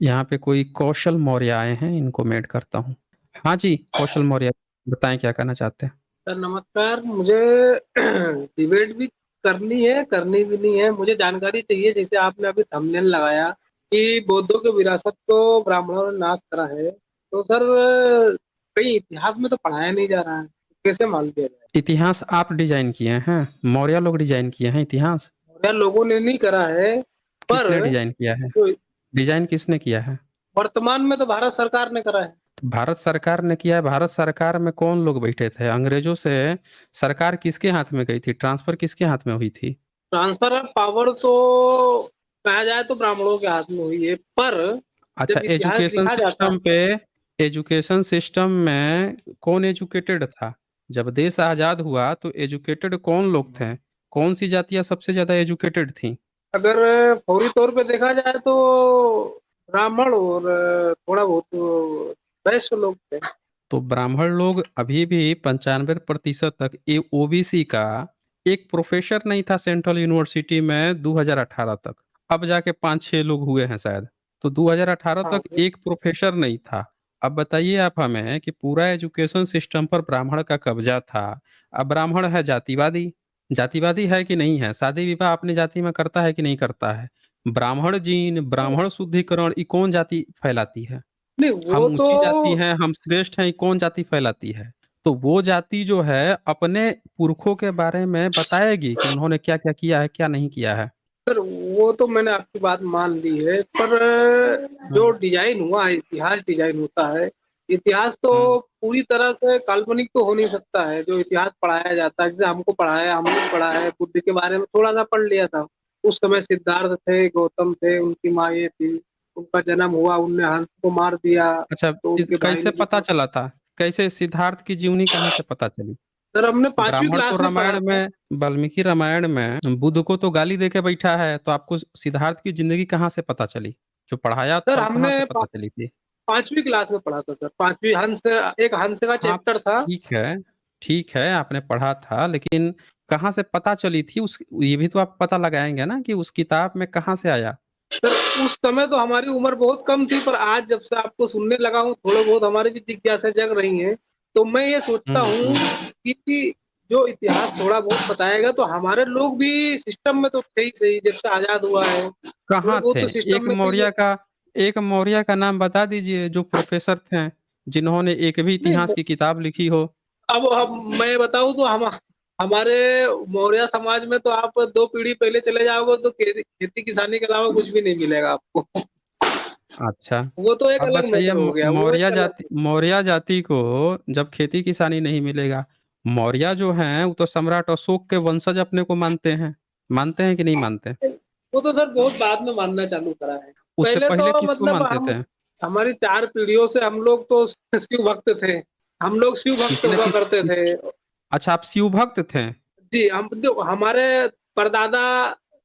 यहाँ पे कोई कौशल मौर्य आए हैं, इनको मैं ऐड करता हूँ। हाँ जी, कौशल मौर्य, बताएँ क्या कहना चाहते हैं? सर नमस्कार। मुझे डिबेट भी करनी भी नहीं है। मुझे जानकारी चाहिए, जैसे आपने अभी थंबनेल लगाया कि बौद्धों की विरासत को ब्राह्मणों ने नाश करा है, तो सर कहीं इतिहास में तो पढ़ाया नहीं जा रहा है, कैसे मान लिया जाए? इतिहास आप डिज़ाइन किए हैं? मौर्य लोग डिज़ाइन किए हैं इतिहास? मौर्य लोगों ने नहीं करा है, पर किसने डिज़ाइन किया है? जो डिज़ाइन किसने किया है? वर्तमान में तो भारत सरकार ने करा है। तो भारत सरकार ने किया है, भारत सरकार में कौन लोग बैठे थे? अंग्रेजों से सरकार किसके हाथ में गई थी? ट्रांसफ़र किसके हाथ में हुई थी? ट्रांसफर ऑफ पावर तो कहा जाए तो ब्राह्मणों के हाथ में हुई है, पर अच्छा, जब इतिहास लिखा जाता है। एजुकेशन सिस्टम में कौन एजुकेटेड था? जब देश आज़ाद हुआ तो एजुकेटेड कौन लोग थे? कौन-सी जातियाँ सबसे ज़्यादा एजुकेटेड थीं? अगर फौरी तौर पे देखा जाए तो ब्राह्मण और थोड़ा बहुत वैश्य लोग थे। तो ब्राह्मण लोग अभी भी 95% तक ये ओबीसी का एक प्रोफेसर नहीं था सेंट्रल यूनिवर्सिटी में 2018 तक। अब जाके 5-6 लोग हुए हैं शायद। तो 2018 हाँ तक एक प्रोफेसर नहीं था। अब बताइए आप हमें कि पूरा एजुकेशन सिस्टम पर ब्राह्मण का कब्जा था। अब ब्राह्मण है जातिवादी। जातिवादी है कि नहीं है? शादी विवाह अपनी जाति में करता है कि नहीं करता है? ब्राह्मण जीन, ब्राह्मण शुद्धिकरण ये कौन जाति फैलाती है? नहीं, हम वो तो ऊँची जाति हैं, हम श्रेष्ठ हैं, ये कौन जाति फैलाती है? तो वो जाति जो है अपने पुरखों के बारे में बताएगी कि उन्होंने क्या-क्या किया है, क्या नहीं किया है। सर, वो तो मैंने आपकी बात मान ली है, पर जो हाँ, डिजाइन हुआ है, इतिहास डिजाइन होता है। इतिहास तो हुँ। पूरी तरह से काल्पनिक तो हो नहीं सकता है। जो इतिहास पढ़ाया जाता है, जैसे हमको पढ़ाया, हमने पढ़ा है, बुद्ध के बारे में थोड़ा सा पढ़ लिया था। उस समय सिद्धार्थ थे, गौतम थे, उनकी माँ ये थी, उनका जन्म हुआ, उनने हंस को मार दिया, अच्छा, तो उनके भाई कैसे ने पता विक्रम। चला था? कैसे सिद्धार्थ की जीवनी कहाँ से पता चली? सर, हमने पांचवी ब्राह्मण तो क्लास में पढ़ा रामायण था। में वाल्मीकि रामायण में बुद्ध को तो गाली दे के बैठा है, तो आपको सिद्धार्थ की ज़िंदगी कहाँ से पता चली? जो पढ़ाया सर, था वो कहाँ हमने से पता चली थी? पांचवी क्लास में पढ़ा था सर। पांचवी हंस, एक हंस का हाँ, चैप्टर था। ठीक है, आपने पढ़ा था, लेकिन कहाँ से पता चली थी उस ये भी तो आप पता लगाएँगे ना कि उस किताब में कहाँ से आया? सर, उस समय तो हमारी उम्र बहुत कम थी, पर आज जब से आपको सुनने लगा हूँ, थोड़े बहुत हमारी भी जिज्ञासा जग रही है। तो मैं ये सोचता हुँ, हूँ हुँ। कि जो इतिहास थोड़ा बहुत बताएगा, तो हमारे लोग भी सिस्टम में तो थे ही सही, जब से आजाद हुआ है। थोड़ा कहाँ बहुत थे? तो सिस्टम एक में थे। मौर्य का एक मौर्य का नाम बता दीजिए जो प्रोफ़ेसर थे, जिन्होंने एक भी इतिहास नहीं, की किताब लिखी हो। अब मैं बताऊँ तो हमारे मौर्य समाज में तो आप 2 पीढ़ी पहले चले जाओगे तो खेती किसानी के अलावा कुछ भी नहीं मिलेगा आपको। अच्छा, वो तो एक अब अलग बताइए मैटर हो गया, वो एक अलग। मौर्य जाति को जब खेती-किसानी नहीं मिलेगा, मौर्य जो हैं, वो तो सम्राट अशोक के वंशज अपने को मानते हैं कि नहीं मानते? वो तो सर बहुत बाद में मानना चालू करा है। उससे पहले तो पहले किसको मतलब मानते हम थे? हमारी 4 पीढ़ियों से हम लोग तो शिव भक्त थे। हम लोग शिव भक्त किसी न हुआ किस करते किस थे। अच्छा, आप शिव भक्त थे? जी, हम जो हमारे परदादा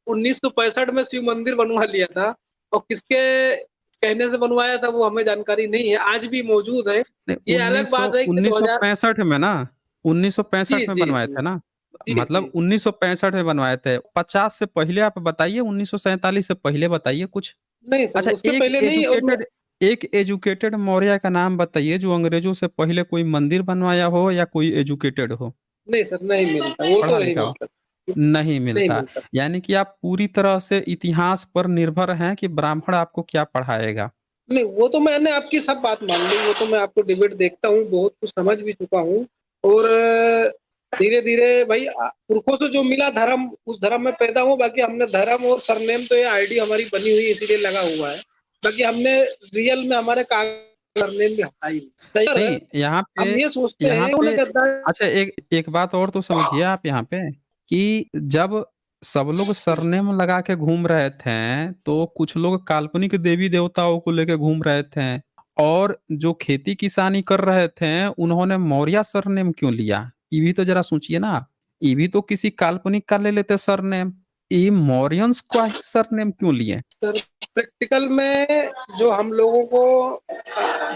1965 में शिव मंदिर बनवा लिया था, और किसके कहने से बनवाया था वो हमें जानकारी नहीं है। आज भी मौजूद है। नहीं, ये अलग बात है कि 2000। 1965 में ना, जी, 1965 में जी, बनवाए जी। थे ना? जी, मतलब जी। 1965 में बनवाए थे। 50 से पहले आप बताइए, 1947 से पहले बताइए कुछ। नहीं सर, अच्छा, उसके पहले नहीं। और मैं एक एजुकेटेड मौर्य का नाम बताइए जो अंग्रेजों से पहले कोई मंदिर बनवाया हो या कोई एजुकेटेड हो, नहीं सर, नहीं मिलता, वो तो नहीं पढ़ा-लिखा हो। मिलता। नहीं नहीं मिलता। मिलता। यानी कि आप पूरी तरह से इतिहास पर निर्भर हैं कि ब्राह्मण आपको क्या पढ़ाएगा। नहीं, वो तो मैंने आपकी सब बात मान ली, वो तो मैं आपको डिबेट देखता हूँ, बहुत कुछ समझ भी चुका हूँ। और धीरे-धीरे भाई पुरखों से जो मिला धर्म, उस धर्म में पैदा हुआ। बाकी हमने धर्म और सरनेम तो ये आईडी हमारी बनी हुई है, इसीलिए लगा हुआ है। बाकी हमने रियल में हमारे कागज सरनेम भी हटाई नहीं। सर, नहीं, हम ये सोचते यहाँ हैं उन्हें पे गद्दार। अच्छा, एक एक बात और तो समझिए आप यहाँ पे कि जब सब लोग सरनेम लगा के घूम रहे थे, तो कुछ लोग काल्पनिक देवी-देवताओं को लेके घूम रहे थे और जो खेती-किसानी कर रहे थे, उन्होंने मौर्य सरनेम क्यों लिया? ये भी तो ज़रा सोचिए ना आप। ये भी तो किसी काल्पनिक का ले लेते सरनेम। ये मौर्यन्स का ही सरनेम क्यों लिए? सर, प्रैक्टिकल में जो हम लोगों को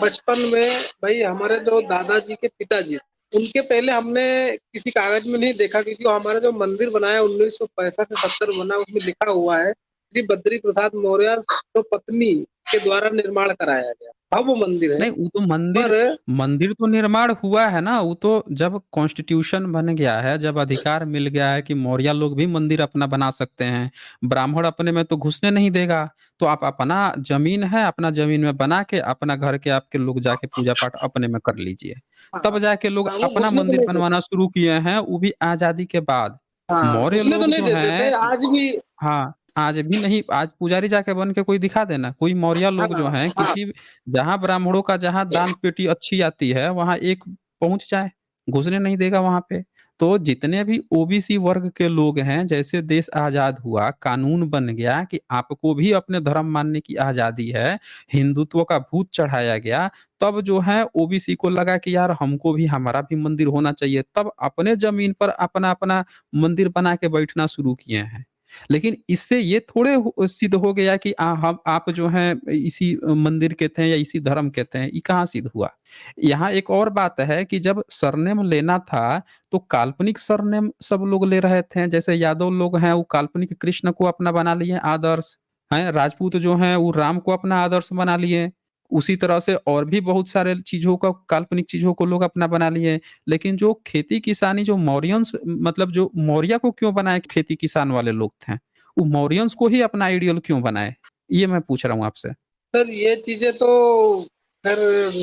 बचपन में, भाई हमारे जो दादाजी के पिताजी, उनके पहले हमने किसी कागज में नहीं देखा, क्योंकि हमारा जो मंदिर बनाया 1965 से 70 बना, उसमें लिखा हुआ है श्री बद्री प्रसाद मौर्य तो पत्नी के द्वारा निर्माण कराया गया, भव्य मंदिर है। नहीं, वो तो मंदिर पर मंदिर तो निर्माण हुआ है ना, वो तो जब कॉन्स्टिट्यूशन बन गया है, जब अधिकार मिल गया है कि मौर्य लोग भी मंदिर अपना बना सकते हैं, ब्राह्मण अपने में तो घुसने नहीं देगा, तो आप अपना ज़मीन है, अपना ज़मीन में बना के अपना घर के आपके लोग जाके पूजा-पाठ अपने में कर लीजिए। हाँ, तब जाके लोग हाँ, वो अपना घुसने तो मंदिर नहीं देते। बनवाना शुरू किए हैं, वो भी आज़ादी के बाद। हाँ, मौर्य घुसने तो लोग नहीं जो देते थे, हैं आज भी। हाँ, आज भी नहीं, आज पुजारी जाके बन के कोई दिखा देना, कोई मौर्य लोग जो हाँ, हैं हाँ, किसी जहाँ ब्राह्मणों का जहाँ दान पेटी अच्छी आती है, वहाँ एक पहुँच जाए, घुसने नहीं देगा वहाँ पे। तो जितने भी ओबीसी वर्ग के लोग हैं, जैसे देश आज़ाद हुआ, कानून बन गया कि आपको भी अपने धर्म मानने की आज़ादी है, हिंदुत्व का भूत चढ़ाया गया, तब जो है ओबीसी को लगा कि यार हमको भी हमारा भी मंदिर होना चाहिए, तब अपने ज़मीन पर अपना-अपना मंदिर बना के बैठना शुरू किए हैं। लेकिन इससे ये थोड़े सिद्ध हो गया कि हम आप जो हैं इसी मंदिर के थे या इसी धर्म के थे, ये कहाँ सिद्ध हुआ? यहाँ एक और बात है कि जब सरनेम लेना था, तो काल्पनिक सरनेम सब लोग ले रहे थे, जैसे यादव लोग हैं वो काल्पनिक कृष्ण को अपना बना लिए आदर्श, हैं? राजपूत जो हैं वो राम को अपना आदर्श बना लिए। उसी तरह से और भी बहुत सारे चीज़ों का काल्पनिक चीज़ों को लोग अपना बना लिए। लेकिन जो खेती-किसानी जो मौर्यन्स मतलब जो मौर्य को क्यों बनाए खेती किसान वाले लोग थे? वो मौर्यन्स को ही अपना आइडियल क्यों बनाए? ये मैं पूछ रहा हूँ आपसे। सर ये चीज़ें तो खैर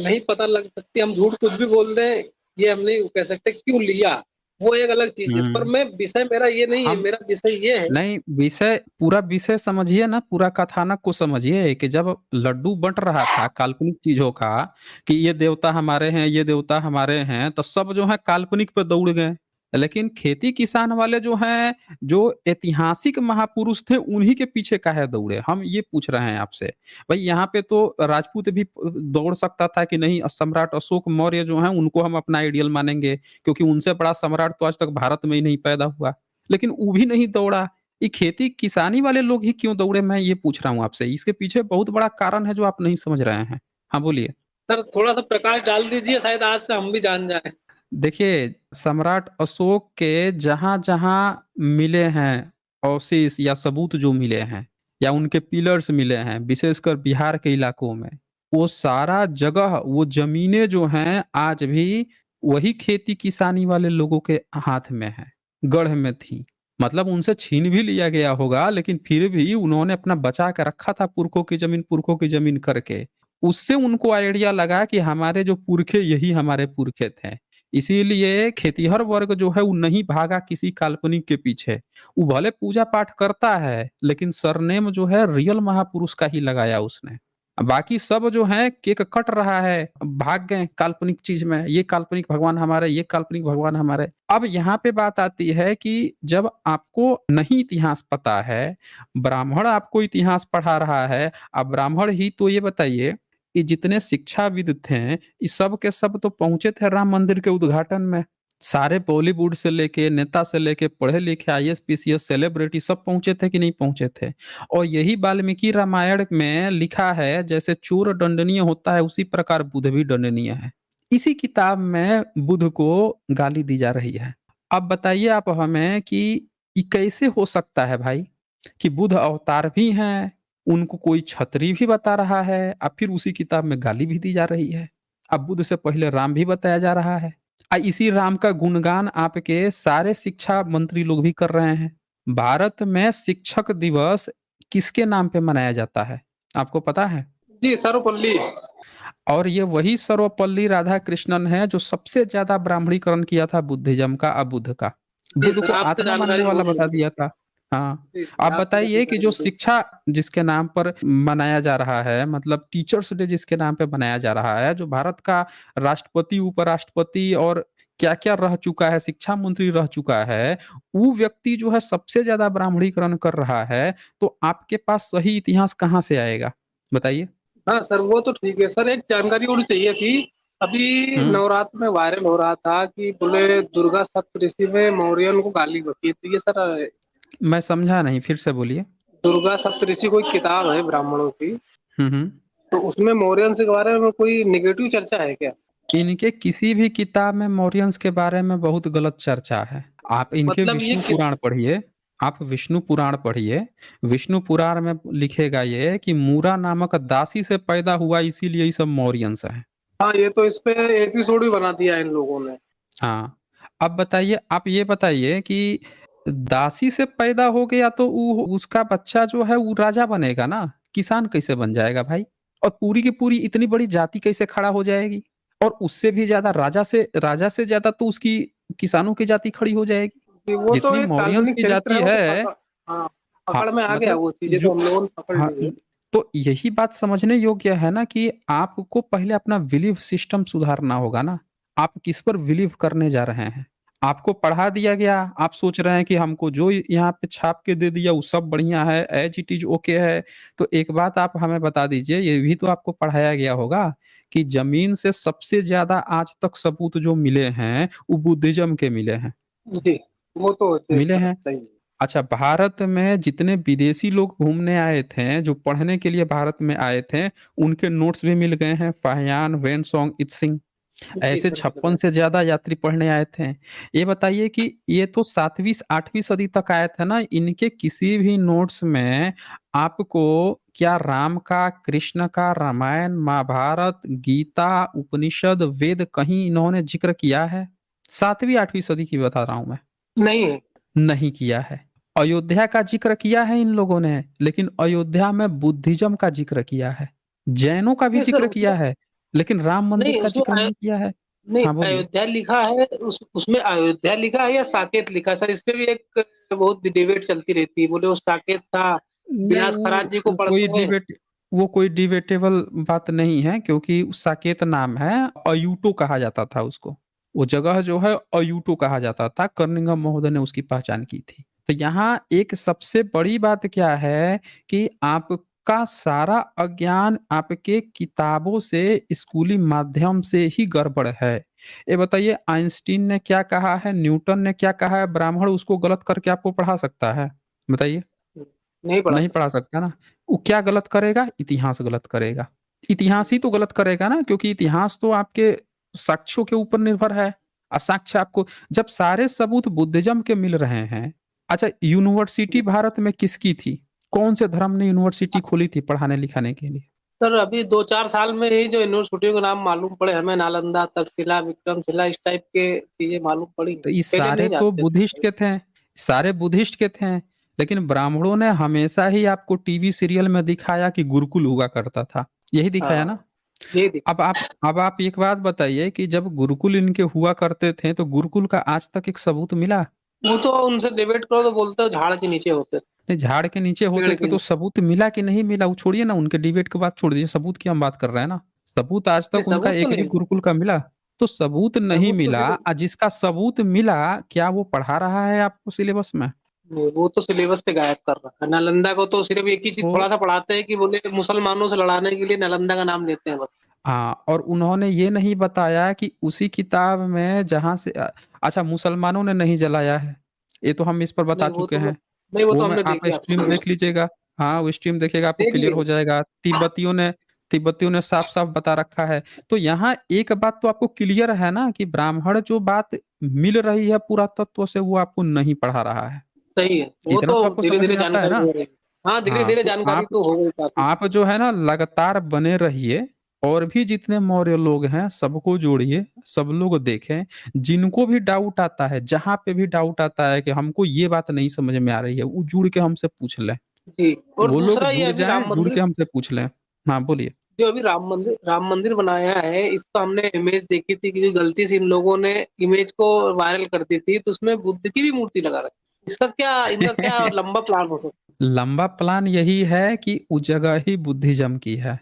नहीं पता लग सकती, हम झूठ कुछ भी बोल दें, ये हम नहीं कह सकते क्यों लिया, वो एक अलग चीज़ है। पर हुँ। मैं विषय मेरा ये नहीं है, हम मेरा विषय ये है। नहीं, विषय पूरा विषय समझिए ना, पूरा कथानक को समझिए कि जब लड्डू बँट रहा था काल्पनिक चीज़ों का कि ये देवता हमारे हैं, ये देवता हमारे हैं, तो सब जो है काल्पनिक पे दौड़ गए। लेकिन खेती-किसान वाले जो हैं, जो ऐतिहासिक महापुरुष थे, उन्हीं के पीछे काहे दौड़े? हम ये पूछ रहे हैं आपसे। भई यहाँ पे तो राजपूत भी दौड़ सकता था कि नहीं सम्राट अशोक मौर्य जो हैं, उनको हम अपना आइडियल मानेंगे, क्योंकि उनसे बड़ा सम्राट तो आज तक भारत में ही नहीं पैदा हुआ। लेकिन वो भी नहीं दौड़ा। ये खेती-किसानी वाले लोग ही क्यों दौड़े मैं ये पूछ रहा हूँ आपसे। इसके पीछे बहुत बड़ा कारण है जो आप नहीं समझ रहे हैं। हाँ, बोलिए। सर थोड़ा-सा प्रकाश डाल दीजिए, शायद आज से हम भी जान जाएँ। देखिए, सम्राट अशोक के जहाँ-जहाँ मिले हैं अवशेष या सबूत जो मिले हैं या उनके पिलर्स मिले हैं, विशेषकर बिहार के इलाकों में, वो सारा जगह, वो ज़मीनें जो हैं आज भी वही खेती-किसानी वाले लोगों के हाथ में हैं, गढ़ में थी। मतलब उनसे छीन भी लिया गया होगा लेकिन फिर भी उन्होंने अपना बचा के रखा था पुरखों की ज़मीन करके। उससे उनको आइडिया लगा कि हमारे जो पुरखे यही हमारे पुरखे थे। इसीलिए खेतिहर वर्ग जो है वो नहीं भागा किसी काल्पनिक के पीछे। वो भले पूजा-पाठ करता है, लेकिन सरनेम जो है रियल महापुरुष का ही लगाया उसने। बाकी सब जो है केक कट रहा है, भाग गए काल्पनिक चीज़ में, ये काल्पनिक भगवान हमारे, ये काल्पनिक भगवान हमारे। अब यहाँ पे बात आती है कि जब आपको नहीं इतिहास पता है, ब्राह्मण आपको इतिहास पढ़ा रहा है, अब ब्राह्मण ही तो ये बताइए ये जितने शिक्षाविद थे, ये सब के सब तो पहुँचे थे राम मंदिर के उद्घाटन में। सारे बॉलीवुड से लेके, नेता से लेके, पढ़े-लिखे आईएएस, पीसीएस, सेलिब्रिटी सब पहुँचे थे कि नहीं पहुँचे थे? और यही वाल्मीकि रामायण में लिखा है, जैसे चोर दंडनीय होता है, उसी प्रकार बुद्ध भी दंडनीय है। इसी किताब में बुद्ध को गाली दी जा रही है। अब बताइए आप हमें कि ये कैसे हो सकता है भाई? कि बुद्ध अवतार भी हैं, उनको कोई छतरी भी बता रहा है, अब फिर उसी किताब में गाली भी दी जा रही है। अब बुद्ध से पहले राम भी बताया जा रहा है। इसी राम का गुणगान आपके सारे शिक्षा मंत्री लोग भी कर रहे हैं। भारत में शिक्षक दिवस किसके नाम पे मनाया जाता है? आपको पता है? जी, सर्वपल्ली। और ये वही सर्वपल्ली राधाकृष्णन है जो सबसे ज़्यादा ब्राह्मणीकरण किया था बुद्धिज़्म का, अबुद्ध का। जी बुद्ध सर, को आपसे आत्मा मानने जानकारी वाला बहुत बता मिली। दिया था। हाँ, जी, जी, आप आपसे बताइए कि जानकारी जो मिली। शिक्षा जिसके नाम पर मनाया जा रहा है, मतलब टीचर्स डे जिसके नाम पे मनाया जा रहा है, जो भारत का राष्ट्रपति, उपराष्ट्रपति और क्या-क्या रह चुका है, शिक्षा मंत्री रह चुका है, वो व्यक्ति जो है सबसे ज़्यादा ब्राह्मणीकरण कर रहा है, तो आपके पास सही इतिहास कहाँ से आएगा? बताइए? हाँ सर, वो तो ठीक है। सर एक जानकारी और चाहिए थी। अभी हुँ। नवरात्र में वायरल हो रहा था कि बोले दुर्गा सप्तऋषि में मौर्यों को गाली बकी है। तो ये सर मैं समझा नहीं, फिर से बोलिए। दुर्गा सप्तऋषि कोई किताब है ब्राह्मणों की, हुँ, हुँ। तो उसमें मौर्यंस के बारे में कोई नेगेटिव चर्चा है क्या? इनके किसी भी किताब में मौर्यंस के बारे में बहुत गलत चर्चा है। आप इनके मतलब ये विष्णु कि पुराण पढ़िए, आप विष्णु पुराण पढ़िए, विष्णु पुराण में लिखेगा ये कि मूरा नामक दासी से पैदा हुआ इसीलिए ये सब मौर्यंस है। हाँ, ये तो इस पे एपिसोड भी बना दिया इन लोगों ने। हाँ, अब बताइए, आप ये बताइए कि दासी से पैदा हो गया तो उसका बच्चा जो है वो राजा बनेगा ना, किसान कैसे बन जाएगा भाई? और पूरी की पूरी इतनी बड़ी जाति कैसे खड़ा हो जाएगी? और उससे भी ज्यादा राजा से ज्यादा तो उसकी किसानों की जाति खड़ी हो जाएगी। कि वो तो जितनी एक मौर्यंस काल्पनिक की चरित्र है, जाति वो तो है। पकड़, हाँ, हाँ, पकड़ में आ गया, मतलब वो चीजें तो जो हम लोगों ने पकड़ हाँ, ली है। तो यही बात समझने योग्य है ना कि आपको पहले अपना बिलीफ सिस्टम सुधारना होगा ना। आप किस पर बिलीव करने जा रहे हैं? आपको पढ़ा दिया गया, आप सोच रहे हैं कि हमको जो यहाँ पे छाप के दे दिया वो सब बढ़िया है, एज इट इज ओके है। तो एक बात आप हमें बता दीजिए, ये भी तो आपको पढ़ाया गया होगा कि जमीन से सबसे ज्यादा आज तक सबूत जो मिले हैं वो बुद्धिज्म के मिले हैं। जी, वो तो मिले हैं। सही है। अच्छा, भारत में जितने विदेशी लोग घूमने आए थे, जो पढ़ने के लिए भारत में आए थे, उनके नोट्स भी मिल गए हैं। फाहियान, वेनसोंग, इत्सिंग, जी ऐसे सर, मिल 56 गए। से ज्यादा यात्री पढ़ने आए थे। ये बताइए कि ये तो 7वीं 8वीं सदी तक आए थे ना, इनके किसी भी नोट्स में आपको क्या राम का, कृष्ण का, रामायण, महाभारत, गीता, उपनिषद, वेद कहीं इन्होंने जिक्र किया है? 7वीं 8वीं सदी की बता रहा हूं मैं। नहीं है। नहीं किया है। अयोध्या का ज़िक्र किया है इन लोगों ने, लेकिन अयोध्या में बुद्धिज़्म का ज़िक्र किया है। जैनों का भी नहीं सर, ज़िक्र किया उसमें है, लेकिन राम मंदिर नहीं, का ज़िक्र नहीं किया है। नहीं, हाँ, बोलिए। अयोध्या लिखा है, उसमें अयोध्या लिखा है या साकेत लिखा है सर? इस पे भी एक बहुत डिबेट चलती रहती है, बोले वो साकेत था, नहीं, विनाश खराज जी को वो कोई पढ़ते हैं। डिबेट वो कोई डिबेटेबल बात नहीं है, क्योंकि साकेत नाम है, अयूटो कहा जाता था उसको। वो जगह जो है अयूटो कहा जाता था, कर्निघन महोदय ने उसकी पहचान की थी। तो यहाँ एक सबसे बड़ी बात क्या है कि आपका सारा अज्ञान आपके किताबों से, स्कूली माध्यम से ही गड़बड़ है। ये बताइए, आइंस्टीन ने क्या कहा है, न्यूटन ने क्या कहा है, ब्राह्मण उसको गलत करके आपको पढ़ा सकता है? बताइए। नहीं पढ़ा नहीं सर। पढ़ा सकता ना। वो क्या गलत करेगा? इतिहास गलत करेगा। इतिहास ही तो गलत करेगा ना, क्योंकि इतिहास तो आपके साक्ष्यों के ऊपर निर्भर है। साक्ष्य आपको जब सारे सबूत बुद्धिज्म के मिल रहे हैं। अच्छा, यूनिवर्सिटी जी भारत में किसकी थी? कौन से धर्म ने यूनिवर्सिटी खोली थी पढ़ाने लिखाने के लिए? सर, अभी 2-4 साल में ही जो यूनिवर्सिटियों के नाम मालूम पड़े हमें, नालंदा, तक्षशिला, विक्रमशिला, इस टाइप के चीजें मालूम पड़ी हैं। तो ये पहले सारे नहीं तो जानते बुद्धिस्ट थे। के थे, सारे बुद्धिस्ट के थे। लेकिन ब्राह्मणों ने हमेशा ही आपको टीवी सीरियल में दिखाया कि गुरुकुल हुआ करता था। यही दिखाया ना? हाँ, ये दिखा। अब आप एक बात बताइए कि जब गुरुकुल इनके हुआ करते थे तो गुरुकुल का आज तक एक सबूत मिला? वो तो उनसे डिबेट करो तो बोलते हो झाड़ के नीचे होते थे, नहीं, झाड़ के नीचे होते पेड़ थे के तो नीचे। सबूत मिला कि नहीं मिला वो छोड़िए ना, उनके डिबेट की बात छोड़ दीजिए, सबूत की हम बात कर रहे हैं ना। सबूत आज नहीं, तक उनका सबूत तो एक भी नहीं मिला। गुरुकुल का मिला? तो सबूत नहीं सबूत तो मिला, सिर्फ, जिसका सबूत मिला क्या वो पढ़ा रहा है आपको सिलेबस में? नहीं, वो तो सिलेबस से गायब कर रहा है। नालंदा को तो सिर्फ एक ही चीज तो थोड़ा सा पढ़ाते हैं कि बोले मुसलमानों से लड़ाने के लिए नालंदा का नाम लेते हैं बस। हाँ, और उन्होंने ये नहीं बताया कि उसी किताब में जहाँ से अच्छा, मुसलमानों ने नहीं जलाया है, ये तो हम इस पर बता नहीं, वो चुके तो हैं। नहीं, वो वो तो मैं हमने आप देखी स्ट्रीम आपको। देख लीजिएगा। हाँ, वो स्ट्रीम देखिएगा, आपको देख क्लियर लिए। हो जाएगा। तिब्बतियों ने साफ-साफ बता रखा है। तो यहाँ एक बात तो आपको क्लियर है ना कि ब्राह्मण जो बात मिल रही है पुरातत्व से वो आपको नहीं पढ़ा रहा है। सही है, वो इतना तो तो आपको धीरे समझ धीरे में आता है जानकारी ना? हो रही है। हाँ, धीरे हाँ, धीरे तो जानकारी तो हो गई काफी। आप जो है ना लगातार बने रहिए, और भी जितने मौर्य लोग हैं सबको जोड़िए, सब लोग देखें। जिनको भी डाउट आता है, जहाँ पे भी डाउट आता है कि हमको ये बात नहीं समझ में आ रही है, वो जुड़ के हमसे पूछ लें। जी, और वो लोग दूसरा ये जुड़ अभी जाएँ, राम जुड़ मंदिर, के हमसे पूछ लें। हाँ, बोलिए। जो अभी राम मंदिर बनाया है, इसका हमने इमेज देखी थी कि गलती से इन लोगों ने इमेज को वायरल कर दी थी, तो उसमें बुद्ध की भी मूर्ति लगा रखी। इसका क्या, इनका क्या लंबा प्लान हो सकता लंबा प्लान यही है कि उस जगह ही बुद्धिज़्म की है।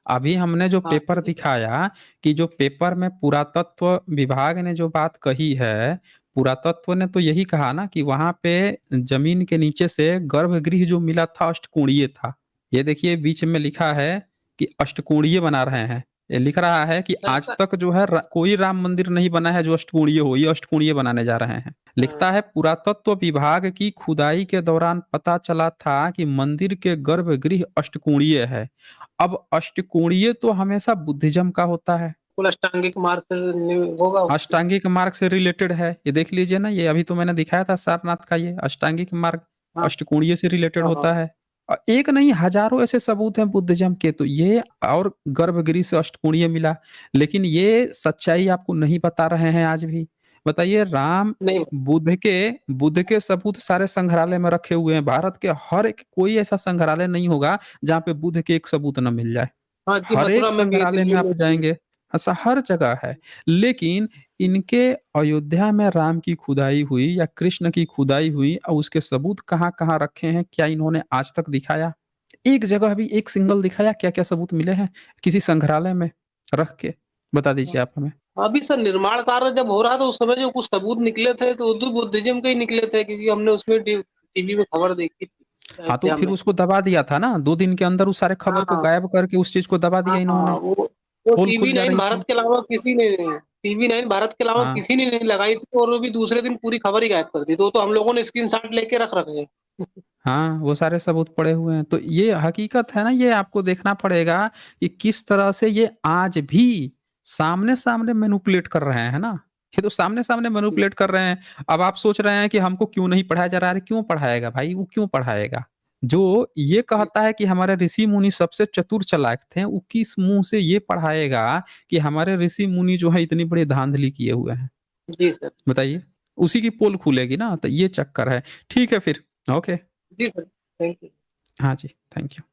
अभी हमने जो है? हाँ, पेपर दिखाया कि जो पेपर में पुरातत्व विभाग ने जो बात कही है, पुरातत्व ने तो यही कहा ना कि वहाँ पे ज़मीन के नीचे से गर्भगृह जो मिला था अष्टकोणीय था। ये देखिए बीच में लिखा है कि अष्टकोणीय बना रहे हैं। ये लिख रहा है कि सर आज इसका, तक जो है कोई राम मंदिर नहीं बना है जो अष्टकोणीय हो, ये अष्टकोणीय बनाने जा रहे हैं। लिखता हाँ, है पुरातत्व विभाग की खुदाई के दौरान पता चला था कि मंदिर के गर्भगृह अष्टकोणीय है। अब अष्टकोणीय तो हमेशा बुद्धिज्म का होता है, कुल अष्टांगिक मार्ग से होगा। अष्टांगिक मार्ग से रिलेटेड है। ये देख लीजिए ना, ये अभी तो मैंने दिखाया था सारनाथ का, ये अष्टांगिक मार्ग हाँ, अष्टकोणीय से रिलेटेड हाँ, होता हाँ। है। एक नहीं हज़ारों ऐसे सबूत हैं बुद्धिज़्म के तो ये और गर्भगिरी से अष्टकोणीय मिला, लेकिन ये सच्चाई आपको नहीं बता रहे हैं आज भी। बताइए राम नहीं, बुद्ध के सबूत सारे संग्रहालय में रखे हुए हैं। भारत के हर एक कोई ऐसा संग्रहालय नहीं होगा जहाँ पे बुद्ध के एक सबूत ना मिल जाए। हाँ जी, हर मथुरा एक में भी है, संग्रहालय दिल्ली में आप में भी है। जाएँगे, ऐसा हर जगह है। लेकिन इनके अयोध्या में राम की खुदाई हुई या कृष्ण की खुदाई हुई और उसके सबूत कहाँ-कहाँ रखे हैं, क्या इन्होंने आज तक दिखाया? एक जगह भी एक सिंगल दिखाया क्या-क्या सबूत मिले हैं किसी संग्रहालय में रख के? बता हाँ। दीजिए आप हमें। अभी सर निर्माण कार्य जब हो रहा था उस समय जो कुछ सबूत निकले थे तो वो बुद्धिज्म के ही निकले थे क्योंकि हमने उसमें टीवी में खबर देखी थी हाँ, तो अयोध्या फिर में। उसको दबा दिया था ना, 2 दिन के अंदर उस सारे खबर को हाँ, गायब करके उस चीज़ को दबा दिया हाँ, इन्होंने। वो पोल टीवी खुल जा 9 रही भारत थी। के अलावा किसी ने नहीं टीवी 9 भारत के अलावा हाँ। किसी ने नहीं लगाई थी और वो भी दूसरे दिन पूरी खबर ही गायब कर दी। तो हम लोगों ने स्क्रीनशॉट लेके रख रखे हैं। हाँ, वो सारे सबूत पड़े हुए हैं। तो ये हकीकत है ना, ये आपको देखना पड़ेगा कि किस तरह से ये आज भी सामने-सामने मैनिपुलेट कर रहे हैं, है ना? ये तो सामने-सामने जी, मैनिपुलेट कर रहे हैं। अब आप सोच रहे हैं कि हमको क्यों नहीं पढ़ाया जा रहा है? अरे क्यों पढ़ाएगा भाई, वो क्यों पढ़ाएगा? जो ये जी, कहता है कि हमारे ऋषि-मुनि सबसे चतुर चालाक थे, वो किस मुँह से ये पढ़ाएगा कि हमारे ऋषि-मुनि जो है इतनी बड़ी धाँधली किए हुए हैं? जी सर। बताइए? उसी की पोल खुलेगी ना, तो ये चक्कर है। ठीक है फिर, ओके। जी सर, थैंक यू। हाँ जी, थैंक यू।